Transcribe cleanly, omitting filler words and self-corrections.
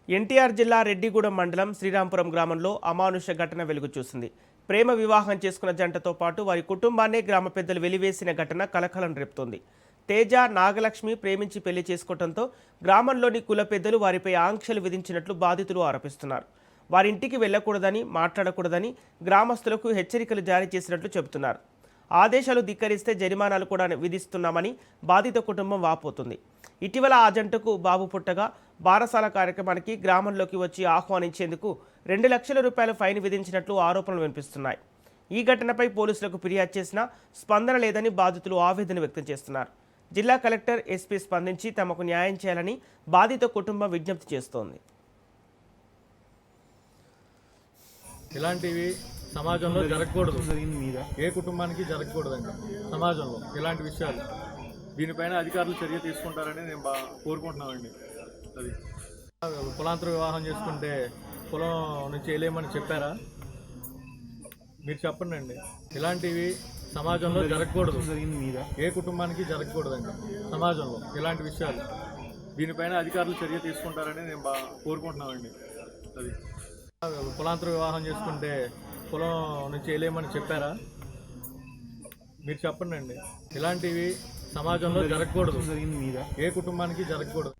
ఎన్టీఆర్ జిల్లా రెడ్డిగూడెం మండలం శ్రీరాంపురం గ్రామంలో అమానుష ఘటన వెలుగు చూసింది. ప్రేమ వివాహం చేసుకున్న జంటతో పాటు వారి కుటుంబాన్నే గ్రామ పెద్దలు వెలివేసిన ఘటన కలకలం రేపుతోంది. తేజ, నాగలక్ష్మి ప్రేమించి పెళ్లి చేసుకోవడంతో గ్రామంలోని కుల పెద్దలు వారిపై ఆంక్షలు విధించినట్లు బాధితులు ఆరోపిస్తున్నారు. వారింటికి వెళ్లకూడదని, మాట్లాడకూడదని గ్రామస్తులకు హెచ్చరికలు జారీ చేసినట్లు చెబుతున్నారు. ఆదేశాలు ధిక్కరిస్తే జరిమానాలు కూడా విధిస్తున్నామని బాధిత కుటుంబం వాపోతుంది. ఇటీవల ఆ జంటకు బాబు పుట్టగా బారసాల కార్యక్రమానికి గ్రామంలోకి వచ్చి ఆహ్వానించేందుకు 2 లక్షల రూపాయల ఫైన్ విధించినట్లు ఆరోపణలు వినిపిస్తున్నాయి. ఈ ఘటనపై పోలీసులకు ఫిర్యాదు చేసినా స్పందన లేదని బాధితులు ఆవేదన వ్యక్తం చేస్తున్నారు. జిల్లా కలెక్టర్, ఎస్పీ స్పందించి తమకు న్యాయం చేయాలని బాధిత కుటుంబం విజ్ఞప్తి చేస్తోంది. ఇలాంటివి సమాజంలో జరగకూడదు, ఏ కుటుంబానికి జరగకూడదండి. సమాజంలో ఇలాంటి విషయాలు దీనిపైన అధికారులు చర్య తీసుకుంటారని నేను కోరుకుంటున్నామండి. అది కులాంతర వివాహం చేసుకుంటే కులం నుంచి వెళ్ళేమని చెప్పారా? మీరు చెప్పండి అండి. ఇలాంటివి సమాజంలో జరగకూడదు, ఏ కుటుంబానికి జరగకూడదండి. సమాజంలో ఇలాంటి విషయాలు దీనిపైన అధికారులు చర్య తీసుకుంటారని నేను కోరుకుంటున్నామండి. అది కులాంతర వివాహం చేసుకుంటే కులం నుంచి వెళ్ళేమని చెప్పారా? మీరు చెప్పండి అండి. ఇలాంటివి సమాజంలో జరగకూడదు, ఏ కుటుంబానికి జరగకూడదు.